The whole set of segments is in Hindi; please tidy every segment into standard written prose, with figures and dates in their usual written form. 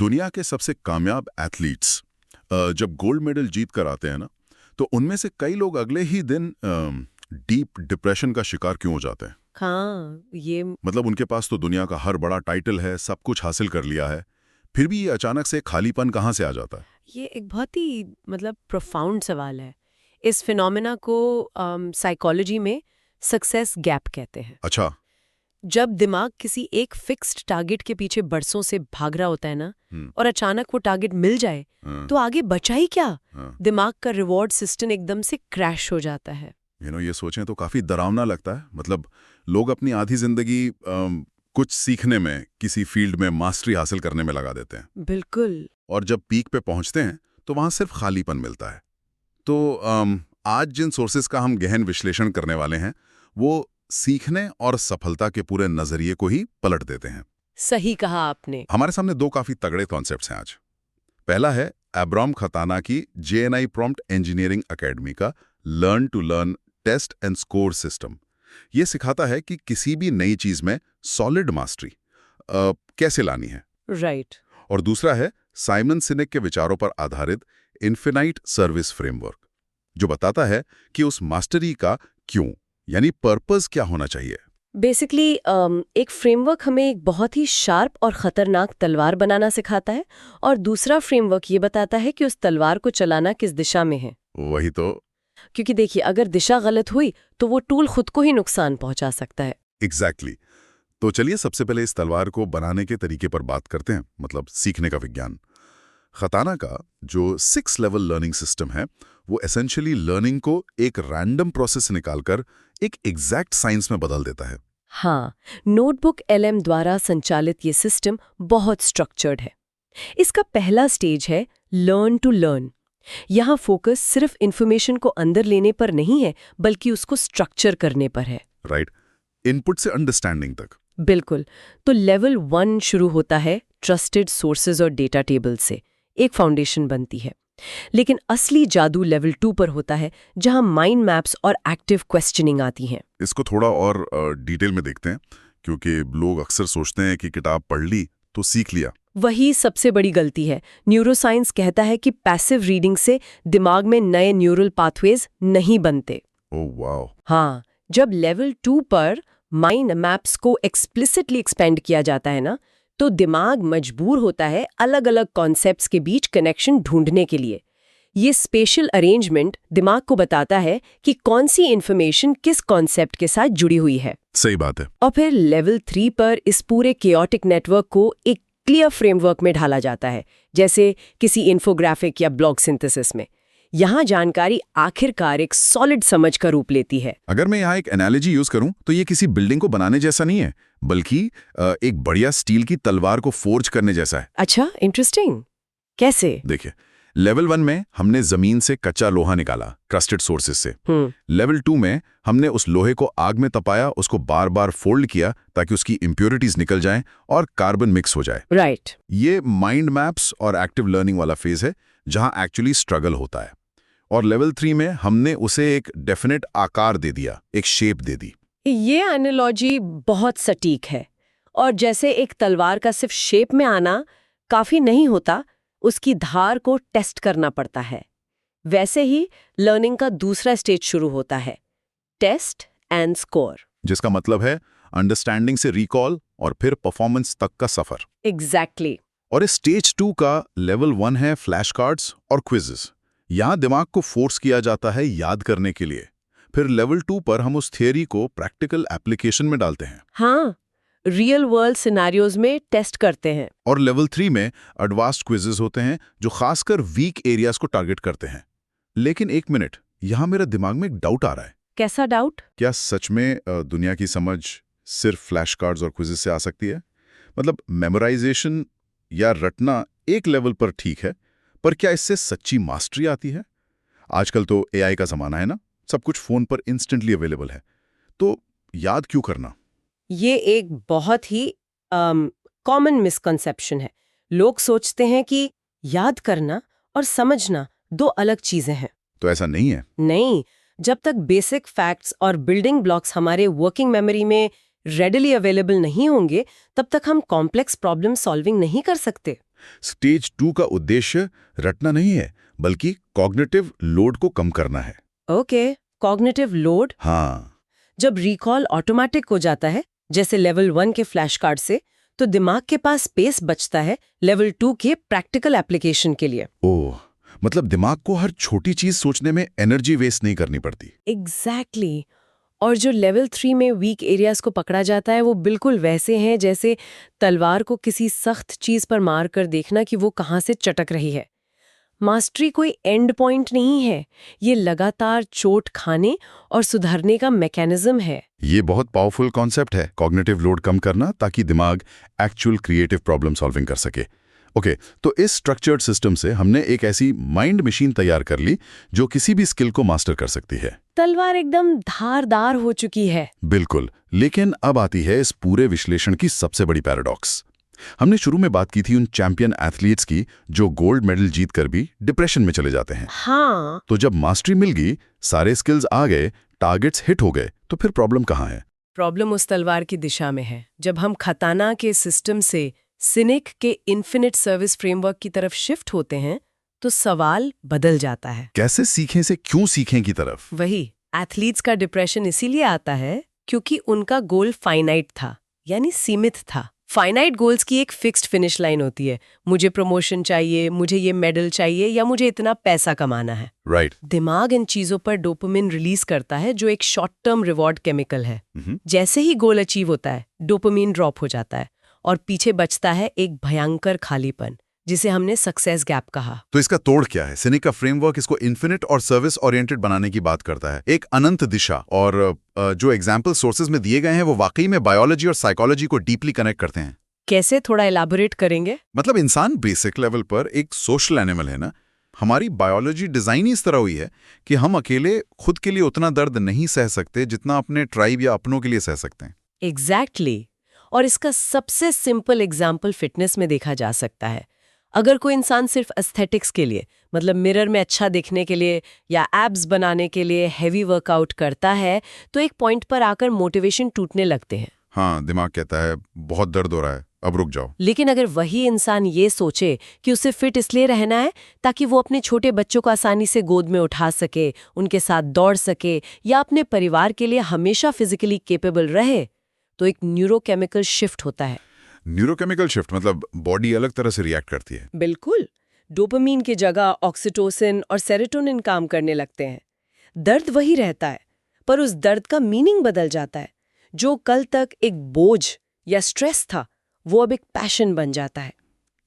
दुनिया के सबसे कामयाब एथलीट्स जब गोल्ड मेडल जीत कर आते हैं ना, तो उनमें से कई लोग अगले ही दिन डीप डिप्रेशन का शिकार क्यों हो जाते हैं? हाँ, ये मतलब उनके पास तो दुनिया का हर बड़ा टाइटल है, सब कुछ हासिल कर लिया है, फिर भी ये अचानक से खालीपन कहाँ से आ जाता है? ये एक बहुत ही प्रोफाउंड सवाल है। इस फिनोमेना को साइकोलॉजी में सक्सेस गैप कहते हैं। अच्छा। जब दिमाग किसी एक फिक्स्ड टारगेट के पीछे बरसों से भाग रहा होता है ना, हम्म। और अचानक वो टारगेट मिल जाए, हाँ, तो आगे बचा ही क्या? हाँ। दिमाग का रिवॉर्ड सिस्टम एकदम से क्रैश हो जाता है। ये सोचें तो काफी डरावना लगता है। मतलब लोग अपनी आधी जिंदगी कुछ सीखने में, किसी फील्ड में मास्टरी हासिल करने में लगा देते हैं, बिल्कुल। और जब पीक पे पहुंचते हैं तो वहां सिर्फ खालीपन मिलता है। तो आज जिन सोर्सेज का हम गहन विश्लेषण करने वाले हैं, वो सीखने और सफलता के पूरे नजरिए को ही पलट देते हैं। सही कहा आपने। हमारे सामने दो काफी तगड़े कॉन्सेप्ट्स हैं आज। पहला है अब्राम खताना की जेएनआई प्रॉम्प्ट इंजीनियरिंग एकेडमी का learn to learn test and score system. ये सिखाता है कि किसी भी नई चीज में सॉलिड मास्टरी कैसे लानी है। राइट। और दूसरा है साइमन सिनेक के विचारों पर आधारित इन्फिनाइट सर्विस फ्रेमवर्क, जो बताता है कि उस मास्टरी का क्यों, यानी पर्पस क्या होना चाहिए। बेसिकली एक फ्रेमवर्क हमें एक बहुत ही शार्प और खतरनाक तलवार बनाना सिखाता है, और दूसरा फ्रेमवर्क ये बताता है कि उस तलवार को चलाना किस दिशा में है। वही तो। क्योंकि देखिए, अगर दिशा गलत हुई तो वो टूल खुद को ही नुकसान पहुंचा सकता है। एग्जैक्टली। तो चलिए सबसे पहले इस तलवार को बनाने के तरीके पर बात करते हैं, मतलब सीखने का विज्ञान। खताना का जो 6 लेवल लर्निंग सिस्टम है, वो एसेंशियली लर्निंग को एक रैंडम प्रोसेस से निकालकर एक एग्जैक्ट साइंस में बदल देता है। हाँ, नोटबुक एलएम द्वारा संचालित ये सिस्टम बहुत स्ट्रक्चर्ड है। इसका पहला स्टेज है लर्न टू लर्न। यहाँ फोकस सिर्फ इन्फॉर्मेशन को अंदर लेने पर नहीं है, बल्कि उसको स्ट्रक्चर करने पर है। राइट। इनपुट से अंडरस्टैंडिंग तक। बिल्कुल। तो लेवल 1 शुरू होता है ट्रस्टेड सोर्सेज और डेटा टेबल से, एक फाउंडेशन बनती है। लेकिन असली जादू लेवल 2 पर होता है, जहां माइंड मैप्स और एक्टिव क्वेश्चनिंग आती हैं। इसको थोड़ा और डिटेल में देखते हैं, क्योंकि लोग अक्सर सोचते हैं कि किताब पढ़ ली तो सीख लिया। वही सबसे बड़ी गलती है। न्यूरोसाइंस कहता है कि पैसिव रीडिंग से दिमाग में नए न्यूरल पाथवेज नहीं बनते। ओह वाह। हाँ, जब लेवल 2 पर माइंड मैप्स को एक्सप्लिसिटली एक्सपेंड किया जाता है ना, तो दिमाग मजबूर होता है अलग अलग कॉन्सेप्ट्स के बीच कनेक्शन ढूंढने के लिए। ये स्पेशल अरेंजमेंट दिमाग को बताता है कि कौन सी इन्फॉर्मेशन किस कॉन्सेप्ट के साथ जुड़ी हुई है। सही बात है। और फिर लेवल 3 पर इस पूरे केओटिक नेटवर्क को एक क्लियर फ्रेमवर्क में ढाला जाता है, जैसे किसी इन्फोग्राफिक या ब्लॉग सिंथेसिस में। यहाँ जानकारी आखिरकार एक सॉलिड समझ का रूप लेती है। अगर मैं यहाँ एक एनालॉजी यूज करूँ तो ये किसी बिल्डिंग को बनाने जैसा नहीं है, बल्कि एक बढ़िया स्टील की तलवार को फोर्ज करने जैसा है। अच्छा, इंटरेस्टिंग। कैसे? देखिए, लेवल 1 में हमने जमीन से कच्चा लोहा निकाला ट्रस्टेड सोर्सेज से। लेवल 2 में हमने उस लोहे को आग में तपाया, उसको बार बार फोल्ड किया ताकि उसकी इम्प्योरिटीज निकल जाएं और कार्बन मिक्स हो जाए। राइट। ये माइंड मैप्स और एक्टिव लर्निंग वाला फेज है, जहां एक्चुअली स्ट्रगल होता है। और लेवल 3 में हमने उसे एक डेफिनेट आकार दे दिया, एक शेप दे दी। ये एनालॉजी बहुत सटीक है। और जैसे एक तलवार का सिर्फ शेप में आना काफी नहीं होता, उसकी धार को टेस्ट करना पड़ता है। वैसे ही लर्निंग का दूसरा स्टेज शुरू होता है, टेस्ट एंड स्कोर। जिसका मतलब है अंडरस्टैंडिंग से रिकॉल और फिर परफॉर्मेंस तक का सफर। एग्जैक्टली। और इस स्टेज 2 का लेवल 1 है फ्लैश कार्ड्स और क्विजेस। यहाँ दिमाग को फोर्स किया जाता है याद करने के लिए। फिर लेवल 2 पर हम उस थियरी को प्रैक्टिकल एप्लीकेशन में डालते हैं। हाँ, रियल वर्ल्ड सिनेरियोज में टेस्ट करते हैं। और लेवल 3 में एडवांस्ड क्विजेस होते हैं, जो खासकर वीक एरियाज को टारगेट करते हैं। लेकिन एक मिनट, यहाँ मेरे दिमाग में एक डाउट आ रहा है। कैसा डाउट? क्या सच में दुनिया की समझ सिर्फ फ्लैश कार्ड्स और क्विजेस से आ सकती है? मतलब मेमोराइजेशन या रटना एक लेवल पर ठीक है, पर क्या इससे सच्ची मास्टरी आती है? आजकल तो एआई का जमाना है ना, सब कुछ फोन पर इंस्टेंटली अवेलेबल है, तो याद क्यों करना? ये एक बहुत ही कॉमन मिसकंसेप्शन है। लोग सोचते हैं कि याद करना और समझना दो अलग चीजें हैं। तो ऐसा नहीं है। नहीं, जब तक बेसिक फैक्ट्स और बिल्डिंग ब्लॉक्स हमारे वर्किंग मेमोरी में रेडिली अवेलेबल नहीं होंगे, तब तक हम कॉम्प्लेक्स प्रॉब्लम सॉल्विंग नहीं कर सकते। स्टेज 2 का उद्देश्य रटना नहीं है, बल्कि कॉग्निटिव लोड को कम करना है। Okay, cognitive load. हाँ, जब रिकॉल ऑटोमेटिक हो जाता है, जैसे लेवल 1 के फ्लैश कार्ड से, तो दिमाग के पास स्पेस बचता है लेवल 2 के प्रैक्टिकल एप्लीकेशन के लिए। ओह, मतलब दिमाग को हर छोटी चीज सोचने में एनर्जी वेस्ट नहीं करनी पड़ती। एग्जैक्टली। और जो लेवल 3 में वीक एरियाज को पकड़ा जाता है, वो बिल्कुल वैसे हैं जैसे तलवार को किसी सख्त चीज पर मार कर देखना कि वो कहाँ से चटक रही है। मास्टरी कोई एंड पॉइंट नहीं है, ये लगातार चोट खाने और सुधरने का मैकेनिज्म है। ये बहुत पावरफुल कॉन्सेप्ट है, कॉग्निटिव लोड कम करना, ताकि दिमाग एक्चुअल क्रिएटिव प्रॉब्लम सॉल्विंग कर सके। ओके, तो इस स्ट्रक्चर्ड सिस्टम से हमने एक ऐसी माइंड मशीन तैयार कर ली जो किसी भी स्किल को मास्टर कर सकती है। तलवार एकदम धारदार हो चुकी है। बिल्कुल, लेकिन अब आती है इस पूरे विश्लेषण की सबसे बड़ी पैराडॉक्स। हमने शुरू में बात की थी उन चैंपियन एथलीट्स की जो गोल्ड मेडल जीतकर भी डिप्रेशन में चले जाते हैं। हाँ, तो जब मास्टरी मिल गई, सारे स्किल्स आ गए, टारगेट्स हिट हो गए, तो फिर प्रॉब्लम कहाँ है? प्रॉब्लम उस तलवार की दिशा में है। जब हम खताना के सिस्टम से सिनिक के इन्फिनिट सर्विस फ्रेमवर्क की तरफ शिफ्ट होते हैं, तो सवाल बदल जाता है। कैसे सीखें से क्यों सीखें की तरफ। वही, एथलीट्स का डिप्रेशन इसीलिए आता है क्योंकि उनका गोल फाइनाइट था, यानी सीमित था। फाइनाइट गोल्स की एक फिक्स्ड फिनिश लाइन होती है, मुझे प्रमोशन चाहिए, मुझे ये मेडल चाहिए, या मुझे इतना पैसा कमाना है। राइट। दिमाग इन चीजों पर डोपामिन रिलीज करता है, जो एक शॉर्ट टर्म रिवॉर्ड केमिकल है। जैसे ही गोल अचीव होता है, डोपामिन ड्रॉप हो जाता है और पीछे बचता है एक भयंकर खालीपन, जिसे हमने सक्सेस गैप कहा। तो इसका तोड़ क्या है? सिनिक का फ्रेमवर्क इसको इन्फिनिट और सर्विस ओरिएंटेड बनाने की बात करता है, एक अनंत दिशा। और जो एग्जाम्पल सोर्सेज में दिए गए हैं वो वाकई में बायोलॉजी और साइकोलॉजी को डीपली कनेक्ट करते हैं। कैसे, थोड़ा एलाबोरेट करेंगे? मतलब इंसान बेसिक लेवल पर एक सोशल एनिमल है ना। हमारी बायोलॉजी डिजाइन ही इस तरह हुई है कि हम अकेले खुद के लिए उतना दर्द नहीं सह सकते जितना अपने ट्राइब या अपनों के लिए सह सकते हैं। एग्जैक्टली। और इसका सबसे सिंपल एग्जाम्पल फिटनेस में देखा जा सकता है। अगर कोई इंसान सिर्फ एस्थेटिक्स के लिए, मतलब मिरर में अच्छा दिखने के लिए या एब्स बनाने के लिए हैवी वर्कआउट करता है, तो एक पॉइंट पर आकर मोटिवेशन टूटने लगते हैं। हाँ, दिमाग कहता है बहुत दर्द हो रहा है, अब रुक जाओ। लेकिन अगर वही इंसान ये सोचे कि उसे फिट इसलिए रहना है ताकि वो अपने छोटे बच्चों को आसानी से गोद में उठा सके, उनके साथ दौड़ सके, या अपने परिवार के लिए हमेशा फिजिकली कैपेबल रहे, तो एक न्यूरोकेमिकल शिफ्ट होता है। न्यूरोकेमिकल शिफ्ट मतलब बॉडी अलग तरह से रिएक्ट करती है। बिल्कुल। डोपामीन की जगह ऑक्सीटोसिन और सेरोटोनिन काम करने लगते हैं। दर्द वही रहता है, पर उस दर्द का मीनिंग बदल जाता है। जो कल तक एक बोझ या स्ट्रेस था, वो अब एक पैशन बन जाता है।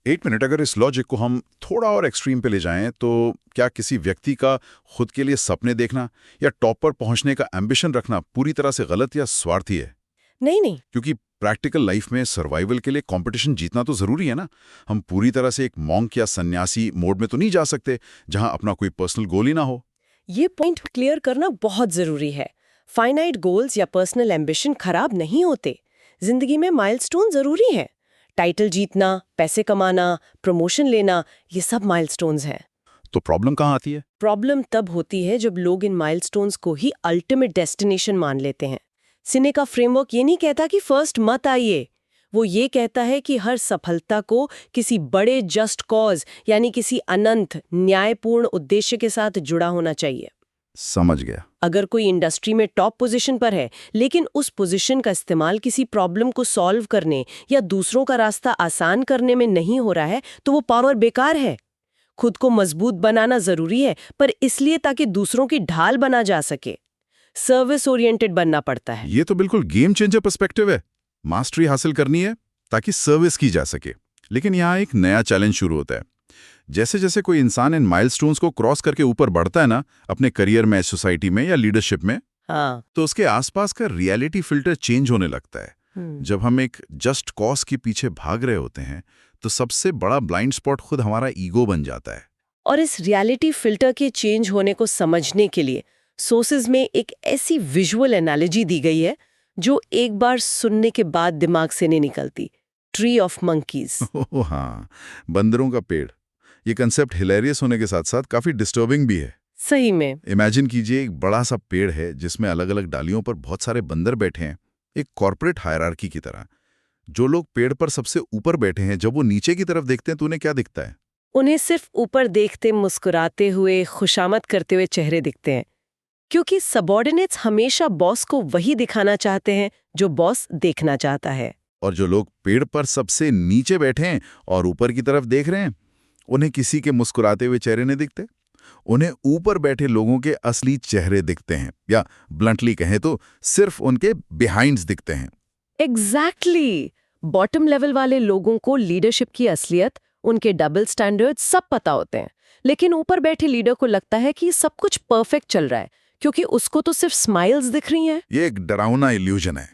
एक मिनट, अगर इस लॉजिक को हम थोड़ा और एक्सट्रीम पे ले जाएं, तो क्या किसी व्यक्ति का खुद के लिए सपने देखना या टॉप पर पहुंचने का एम्बिशन रखना पूरी तरह से गलत या स्वार्थी है? नहीं। क्योंकि प्रैक्टिकल लाइफ में सर्वाइवल के लिए कंपटीशन जीतना तो जरूरी है ना। हम पूरी तरह से एक मॉन्क या सन्यासी मोड में तो नहीं जा सकते जहां अपना कोई पर्सनल गोल ही ना हो। ये पॉइंट क्लियर करना बहुत जरूरी है। फाइनाइट गोल्स या पर्सनल एम्बिशन खराब नहीं होते। जिंदगी में माइलस्टोन जरूरी है। टाइटल जीतना, पैसे कमाना, प्रमोशन लेना, ये सब माइलस्टोन्स हैं। तो प्रॉब्लम कहाँ आती है? प्रॉब्लम तब होती है जब लोग इन माइलस्टोन्स को ही अल्टीमेट डेस्टिनेशन मान लेते हैं। सिनेक का फ्रेमवर्क ये नहीं कहता कि फर्स्ट मत आइए, वो ये कहता है कि हर सफलता को किसी बड़े जस्ट कॉज, यानी किसी अनंत न्यायपूर्ण उद्देश्य के साथ जुड़ा होना चाहिए। समझ गया। अगर कोई इंडस्ट्री में टॉप पोजीशन पर है, लेकिन उस पोजीशन का इस्तेमाल किसी प्रॉब्लम को सॉल्व करने या दूसरों का रास्ता आसान करने में नहीं हो रहा है, तो वो पावर बेकार है। खुद को मजबूत बनाना जरूरी है, पर इसलिए ताकि दूसरों की ढाल बना जा सके। सर्विस ओरिएंटेड बनना पड़ता है। ये तो बिल्कुल गेम चेंजर पर्सपेक्टिव है। मास्टरी हासिल करनी है ताकि सर्विस की जा सके। लेकिन यहाँ एक नया चैलेंज शुरू होता है। जैसे जैसे कोई इंसान इन माइलस्टोन्स को क्रॉस करके ऊपर बढ़ता है ना, अपने करियर में, सोसाइटी में या लीडरशिप में, हाँ। तो उसके आसपास का रियलिटी फिल्टर चेंज होने लगता है। जब हम एक जस्ट कॉज के पीछे भाग रहे होते हैं, तो सबसे बड़ा ब्लाइंड स्पॉट खुद हमारा ईगो बन जाता है। और इस रियलिटी फिल्टर के चेंज होने को समझने के लिए सोर्सेज में एक ऐसी विजुअल एनालॉजी दी गई है जो एक बार सुनने के बाद दिमाग से नहीं निकलती। Tree of monkeys. ओह हाँ, बंदरों का पेड़। ये कंसेप्ट हिलेरियस होने के साथ साथ काफी डिस्टर्बिंग भी है। सही में। इमेजिन कीजिए, एक बड़ा सा पेड़ है जिसमें अलग अलग डालियों पर बहुत सारे बंदर बैठे हैं, एक कॉर्पोरेट हायरार्की की तरह। जो लोग पेड़ पर सबसे ऊपर बैठे हैं, जब वो नीचे की तरफ देखते हैं तो उन्हें क्या दिखता है? उन्हें सिर्फ ऊपर देखते मुस्कुराते हुए खुशामद करते हुए चेहरे दिखते हैं, क्योंकि सबॉर्डिनेट्स हमेशा बॉस को वही दिखाना चाहते हैं जो बॉस देखना चाहता है। और जो लोग पेड़ पर सबसे नीचे बैठे हैं और ऊपर की तरफ देख रहे हैं, उन्हें किसी के मुस्कुराते हुए चेहरे नहीं दिखते। उन्हें ऊपर बैठे लोगों के असली चेहरे दिखते हैं, या ब्लंटली कहें तो सिर्फ उनके बिहाइंड्स दिखते हैं। एग्जैक्टली। बॉटम लेवल वाले लोगों को लीडरशिप की असलियत, उनके डबल स्टैंडर्ड सब पता होते हैं, लेकिन ऊपर बैठे लीडर को लगता है कि सब कुछ परफेक्ट चल रहा है, क्योंकि उसको तो सिर्फ स्माइल्स दिख रही हैं। ये एक डरावना इल्यूजन है।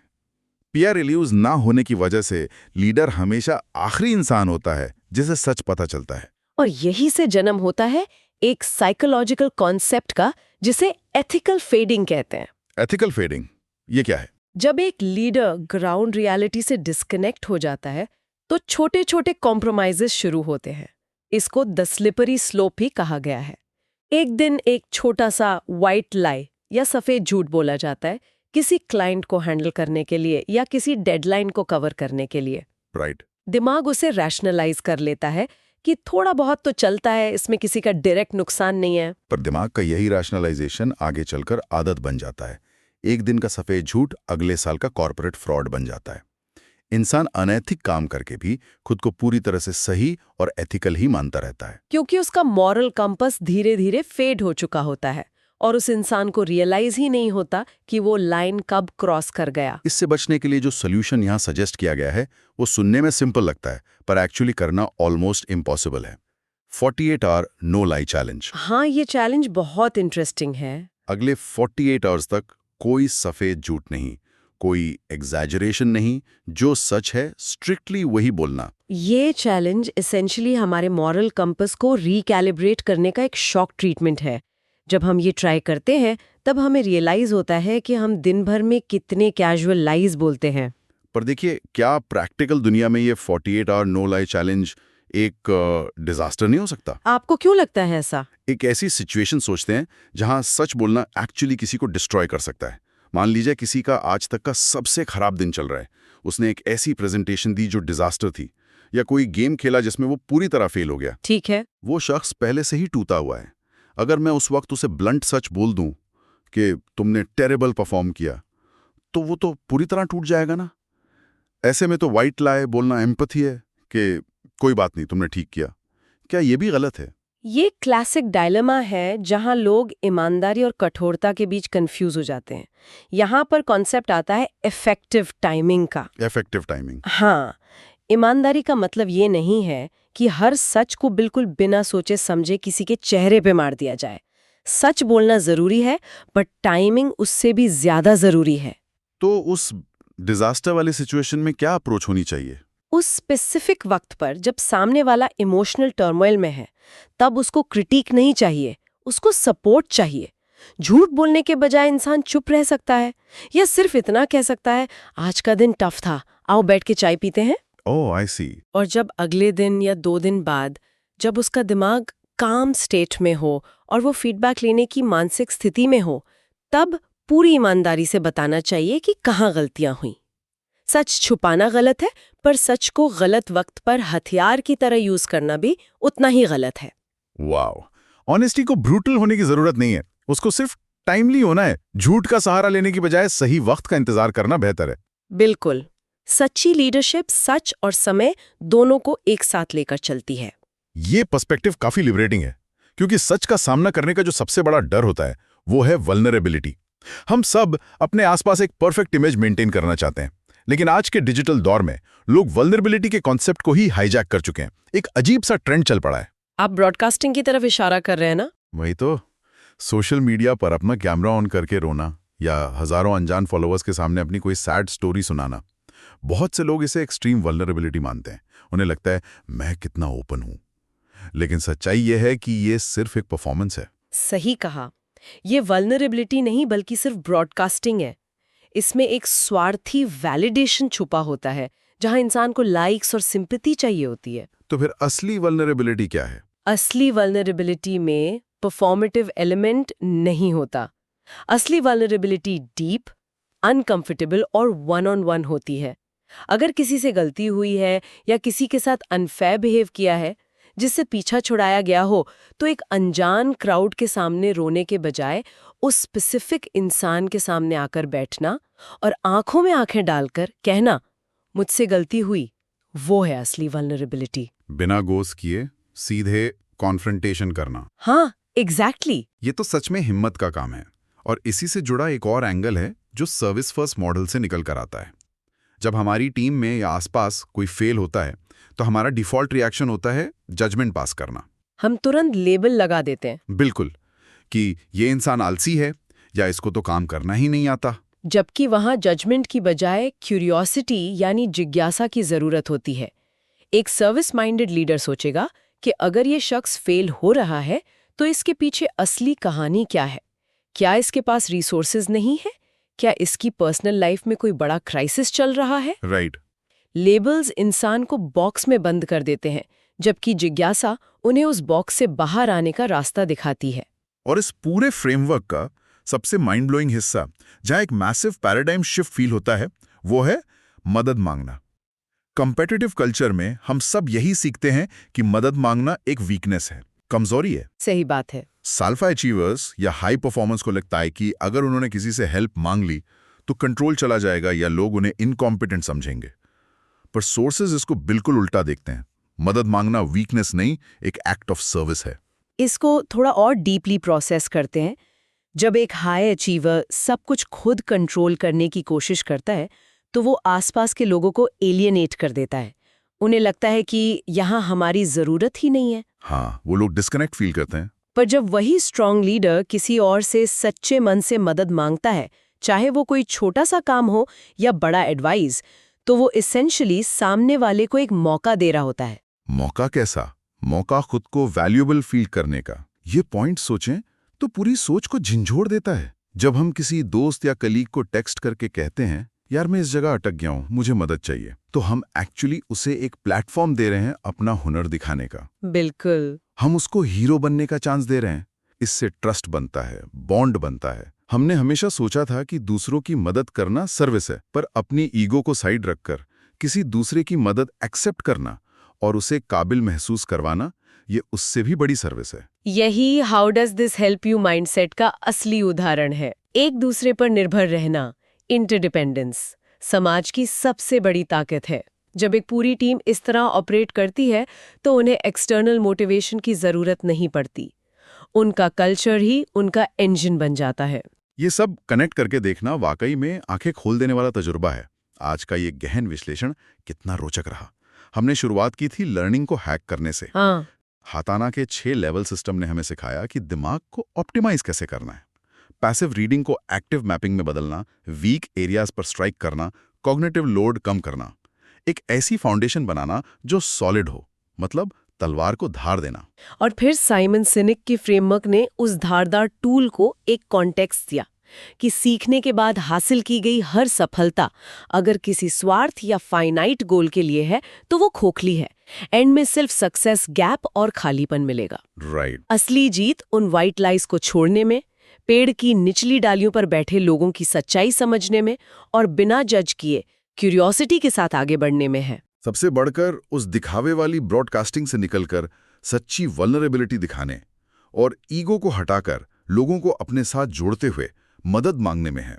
पीआर इल्यूज ना होने की वजह से लीडर हमेशा आखिरी इंसान होता है जिसे सच पता चलता है। और यही से जन्म होता है एक साइकोलॉजिकल कॉन्सेप्ट का, जिसे एथिकल फेडिंग कहते हैं। एथिकल फेडिंग, ये क्या है? जब एक लीडर ग्राउंड रियलिटी से डिस्कनेक्ट हो जाता है तो छोटे छोटे कॉम्प्रोमाइजेस शुरू होते हैं। इसको द स्लिपरी स्लोप भी कहा गया है। एक दिन एक छोटा सा व्हाइट लाई या सफेद झूठ बोला जाता है किसी क्लाइंट को हैंडल करने के लिए या किसी डेडलाइन को कवर करने के लिए। राइट। दिमाग उसे रैशनलाइज कर लेता है कि थोड़ा बहुत तो चलता है, इसमें किसी का डायरेक्ट नुकसान नहीं है। पर दिमाग का यही रैशनलाइजेशन आगे चलकर आदत बन जाता है। एक दिन का सफेद झूठ अगले साल का कॉर्पोरेट फ्रॉड बन जाता है। इंसान अनैतिक काम करके भी खुद को पूरी तरह से सही और एथिकल ही मानता रहता है, क्योंकि उसका मॉरल कंपास धीरे धीरे फेड हो चुका होता है और उस इंसान को रियलाइज ही नहीं होता कि वो लाइन कब क्रॉस कर गया। इससे बचने के लिए जो सोल्यूशन यहाँ सजेस्ट किया गया है वो सुनने में सिंपल लगता है, पर एक्चुअली करना ऑलमोस्ट इम्पॉसिबल है। 48 आवर नो लाई चैलेंज। हाँ, ये चैलेंज बहुत इंटरेस्टिंग है। अगले 48 आवर्स तक कोई सफेद झूठ नहीं, कोई एग्जैजरेशन नहीं, जो सच है स्ट्रिक्टली वही बोलना। ये चैलेंज एसेंशियली हमारे मॉरल कंपास को रिकैलिब्रेट करने का एक शॉक ट्रीटमेंट है। जब हम ये ट्राई करते हैं तब हमें रियलाइज होता है कि हम दिन भर में कितने कैजुअल लाइज बोलते हैं। पर देखिए, क्या प्रैक्टिकल दुनिया में ये 48 आवर नो लाई चैलेंज एक डिजास्टर नहीं हो सकता? आपको क्यों लगता है ऐसा? एक ऐसी सिचुएशन सोचते हैं जहां सच बोलना एक्चुअली किसी को डिस्ट्रॉय कर सकता है। मान लीजिए किसी का आज तक का सबसे खराब दिन चल रहा है, उसने एक ऐसी प्रेजेंटेशन दी जो डिजास्टर थी, या कोई गेम खेला जिसमें वो पूरी तरह फेल हो गया। ठीक है। वो शख्स पहले से ही टूटा हुआ है। अगर मैं उस वक्त उसे ब्लंट सच बोल दूं कि तुमने टेरेबल परफॉर्म किया, तो वो तो पूरी तरह टूट जाएगा ना। ऐसे में तो व्हाइट लाई बोलना एम्पैथी है कि कोई बात नहीं, तुमने ठीक किया। क्या ये भी गलत है? ये क्लासिक डायलेमा है जहां लोग ईमानदारी और कठोरता के बीच कंफ्यूज हो जाते हैं। यहाँ पर कॉन्सेप्ट आता है इफेक्टिव टाइमिंग का। Effective timing. हाँ, ईमानदारी का मतलब ये नहीं है कि हर सच को बिल्कुल बिना सोचे समझे किसी के चेहरे पे मार दिया जाए। सच बोलना जरूरी है, बट टाइमिंग उससे भी ज्यादा जरूरी है। तो उस डिजास्टर वाली सिचुएशन में क्या अप्रोच होनी चाहिए? उस स्पेसिफिक वक्त पर जब सामने वाला इमोशनल टर्मोइल में है, तब उसको क्रिटिक नहीं चाहिए, उसको सपोर्ट चाहिए। झूठ बोलने के बजाय इंसान चुप रह सकता है या सिर्फ इतना कह सकता है, आज का दिन टफ था, आओ बैठ के चाय पीते हैं। ओह, आई सी। और जब अगले दिन या 2 दिन बाद जब उसका दिमाग काम स्टेट में हो और वो फीडबैक लेने की मानसिक स्थिति में हो, तब पूरी ईमानदारी से बताना चाहिए कि कहाँ गलतियां हुई। सच छुपाना गलत है, पर सच को गलत वक्त पर हथियार की तरह यूज करना भी उतना ही गलत है। वाओ, ऑनेस्टी को ब्रूटल होने की जरूरत नहीं है, उसको सिर्फ टाइमली होना है। झूठ का सहारा लेने की बजाय सही वक्त का इंतजार करना बेहतर है। बिल्कुल। सच्ची लीडरशिप सच और समय दोनों को एक साथ लेकर चलती है। ये पर्सपेक्टिव काफी लिबरेटिंग है, क्योंकि सच का सामना करने का जो सबसे बड़ा डर होता है वो है वल्नरेबिलिटी। हम सब अपने आसपास एक परफेक्ट इमेज मेंटेन करना चाहते हैं, लेकिन आज के डिजिटल दौर में लोग वल्नरेबिलिटी के कॉन्सेप्ट को ही हाईजैक कर चुके हैं। एक अजीब सा ट्रेंड चल पड़ा है। आप ब्रॉडकास्टिंग की तरफ इशारा कर रहे हैं ना? वही तो, सोशल मीडिया पर अपना कैमरा ऑन करके रोना या हजारों अनजान फॉलोअर्स के सामने अपनी कोई सैड स्टोरी सुनाना। बहुत से लोग इसे एक्सट्रीम वल्नरेबिलिटी मानते हैं। उन्हें लगता है मैं कितना ओपन हूं, लेकिन सच्चाई यह है कि ये सिर्फ एक परफॉर्मेंस है। सही कहा। ये वल्नरेबिलिटी नहीं बल्कि सिर्फ ब्रॉडकास्टिंग है। इसमें एक स्वार्थी वैलिडेशन छुपा होता है, जहां इंसान को लाइक्स और सिंपैथी चाहिए होती है। तो फिर असली वल्नरेबिलिटी क्या है? असली वल्नरेबिलिटी में परफॉर्मेटिव एलिमेंट नहीं होता। असली वल्नरेबिलिटी डीप, अनकंफर्टेबल और वन ऑन वन होती है। अगर किसी से गलती हुई है या किसी के साथ अनफेयर बिहेव किया है, जिससे पीछा छुड़ाया गया हो, तो एक अनजान क्राउड के सामने रोने के बजाय उस स्पेसिफिक इंसान के सामने आकर बैठना और आंखों में आंखें डालकर कहना, मुझसे गलती हुई, वो है असली वल्नरेबिलिटी। बिना गोस किए सीधे कॉन्फ्रंटेशन करना। हाँ, एग्जैक्टली। ये तो सच में हिम्मत का काम है। और इसी से जुड़ा एक और एंगल है जो सर्विस फर्स्ट मॉडल से निकल कर आता है। जब हमारी टीम में या आसपास कोई फेल होता है तो हमारा डिफॉल्ट रिएक्शन होता है जजमेंट पास करना। हम तुरंत लेबल लगा देते हैं। बिल्कुल, कि ये इंसान आलसी है या इसको तो काम करना ही नहीं आता। जबकि वहाँ जजमेंट की बजाय क्यूरियोसिटी यानी जिज्ञासा की जरूरत होती है। एक सर्विस माइंडेड लीडर सोचेगा कि अगर ये शख्स फेल हो रहा है तो इसके पीछे असली कहानी क्या है। क्या इसके पास रिसोर्सेज नहीं है? क्या इसकी पर्सनल लाइफ में कोई बड़ा क्राइसिस चल रहा है? राइट। लेबल्स इंसान को बॉक्स में बंद कर देते हैं, जबकि जिज्ञासा उन्हें उस बॉक्स से बाहर आने का रास्ता दिखाती है। और इस पूरे फ्रेमवर्क का सबसे माइंड ब्लोइंग हिस्सा, जहां एक मैसिव पैराडाइम शिफ्ट फील होता है, वो है मदद मांगना। कॉम्पिटिटिव कल्चर में हम सब यही सीखते हैं कि मदद मांगना एक वीकनेस है, कमजोरी है। सही बात है। साल्फा अचीवर्स या हाई परफॉर्मेंस को लगता है कि अगर उन्होंने किसी से हेल्प मांग ली तो कंट्रोल चला जाएगा या लोग उन्हें इनकॉम्पिटेंट समझेंगे। पर सोर्सेज इसको बिल्कुल उल्टा देखते हैं। मदद मांगना वीकनेस नहीं, एक एक्ट ऑफ सर्विस है। इसको थोड़ा और डीपली प्रोसेस करते हैं। जब एक हाई अचीवर सब कुछ खुद कंट्रोल करने की कोशिश करता है तो वो आसपास के लोगों को एलियनेट कर देता है। उन्हें लगता है कि यहाँ हमारी जरूरत ही नहीं है। हाँ, वो लोग डिस्कनेक्ट फील करते हैं। पर जब वही स्ट्रांग लीडर किसी और से सच्चे मन से मदद मांगता है, चाहे वो कोई छोटा सा काम हो या बड़ा एडवाइस, तो वो एसेंशियली सामने वाले को एक मौका दे रहा होता है। मौका कैसा? मौका खुद को वैल्यूएबल फील करने का। ये पॉइंट सोचें तो पूरी सोच को झंझोड़ देता है। जब हम किसी दोस्त या कलीग को टेक्स्ट करके कहते हैं, यार मैं इस जगह अटक गया हूं, मुझे मदद चाहिए, तो हम एक्चुअली उसे एक प्लेटफॉर्म दे रहे हैं अपना हुनर दिखाने का। बिल्कुल। हम उसको हीरो बनने का चांस दे रहे हैं। इससे ट्रस्ट बनता है, बॉन्ड बनता है। हमने हमेशा सोचा था कि दूसरों की मदद करना सर्विस है, पर अपनी ईगो को साइड रखकर किसी दूसरे की मदद एक्सेप्ट करना और उसे काबिल महसूस करवाना, ये उससे भी बड़ी सर्विस है। यही how does this help you mindset का असली उदाहरण है। एक दूसरे पर निर्भर रहना, इंटरडिपेंडेंस, समाज की सबसे बड़ी ताकत है। जब एक पूरी टीम इस तरह ऑपरेट करती है तो उन्हें एक्सटर्नल मोटिवेशन की जरूरत नहीं पड़ती। उनका कल्चर ही उनका इंजन बन जाता है। ये सब कनेक्ट करके देखना वाकई में आंखें खोल देने वाला तजुर्बा है। आज का ये गहन विश्लेषण कितना रोचक रहा। हमने शुरुआत की थी लर्निंग को हैक करने से। हाँ। हाताना के 6 लेवल सिस्टम ने हमें सिखाया कि दिमाग को ऑप्टिमाइज कैसे करना है। पैसिव रीडिंग को एक्टिव मैपिंग में बदलना, वीक एरियाज पर स्ट्राइक करना, कॉग्निटिव लोड कम करना, एक ऐसी फाउंडेशन बनाना जो सॉलिड हो, मतलब तलवार को धार देना। और फिर साइमन सिनिक के फ्रेमवर्क ने उस धारदार टूल को एक कॉन्टेक्स्ट दिया कि सीखने के बाद हासिल की गई हर सफलता अगर किसी स्वार्थ या फाइनाइट गोल के लिए है तो वो खोखली है। एंड में सिर्फ सक्सेस गैप और खालीपन मिलेगा। राइट। असली जीत उन व्हाइट लाइज को छोड़ने में, पेड़ की निचली डालियों पर बैठे लोगों की सच्चाई समझने में और बिना जज किए क्यूरियोसिटी के साथ आगे बढ़ने में है। सबसे बढ़कर उस दिखावे वाली ब्रॉडकास्टिंग से निकलकर सच्ची वल्नरेबिलिटी दिखाने और ईगो को हटाकर लोगों को अपने साथ जोड़ते हुए मदद मांगने में है।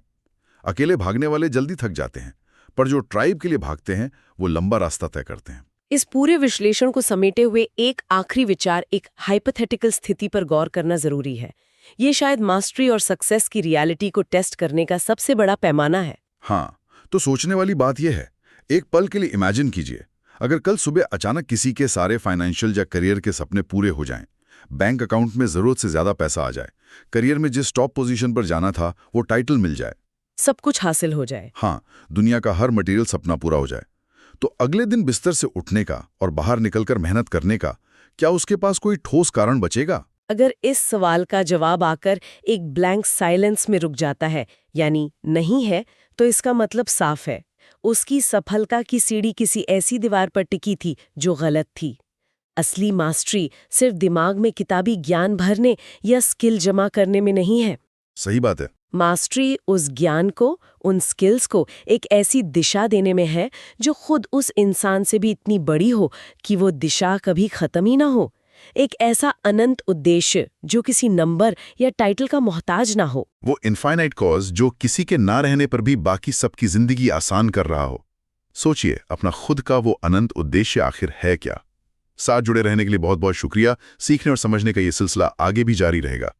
अकेले भागने वाले जल्दी थक जाते हैं, पर जो ट्राइब के लिए भागते हैं वो लंबा रास्ता तय करते हैं। इस पूरे विश्लेषण को समेटे हुए एक आखिरी विचार, एक हाइपोथेटिकल स्थिति पर गौर करना जरूरी है। ये शायद मास्टरी और सक्सेस की रियलिटी को टेस्ट करने का सबसे बड़ा पैमाना है। हाँ, तो सोचने वाली बात यह है, एक पल के लिए इमेजिन कीजिए, अगर कल सुबह अचानक किसी के सारे फाइनेंशियल या करियर के सपने पूरे हो जाएं, बैंक अकाउंट में जरूरत से ज्यादा पैसा आ जाए, करियर में जिस टॉप पोजीशन पर जाना था वो टाइटल मिल जाए, सब कुछ हासिल हो जाए। हाँ, दुनिया का हर मटेरियल सपना पूरा हो जाए, तो अगले दिन बिस्तर से उठने का और बाहर निकलकर मेहनत करने का क्या उसके पास कोई ठोस कारण बचेगा? अगर इस सवाल का जवाब आकर एक ब्लैंक साइलेंस में रुक जाता है, यानी नहीं है, तो इसका मतलब साफ है, उसकी सफलता की सीढ़ी किसी ऐसी दीवार पर टिकी थी जो गलत थी। असली मास्टरी सिर्फ दिमाग में किताबी ज्ञान भरने या स्किल जमा करने में नहीं है। सही बात है। मास्टरी उस ज्ञान को, उन स्किल्स को एक ऐसी दिशा देने में है जो खुद उस इंसान से भी इतनी बड़ी हो कि वो दिशा कभी खत्म ही ना हो। एक ऐसा अनंत उद्देश्य जो किसी नंबर या टाइटल का मोहताज ना हो। वो इनफाइनाइट कॉज जो किसी के ना रहने पर भी बाकी सबकी जिंदगी आसान कर रहा हो। सोचिए, अपना खुद का वो अनंत उद्देश्य आखिर है क्या? साथ जुड़े रहने के लिए बहुत बहुत शुक्रिया। सीखने और समझने का ये सिलसिला आगे भी जारी रहेगा।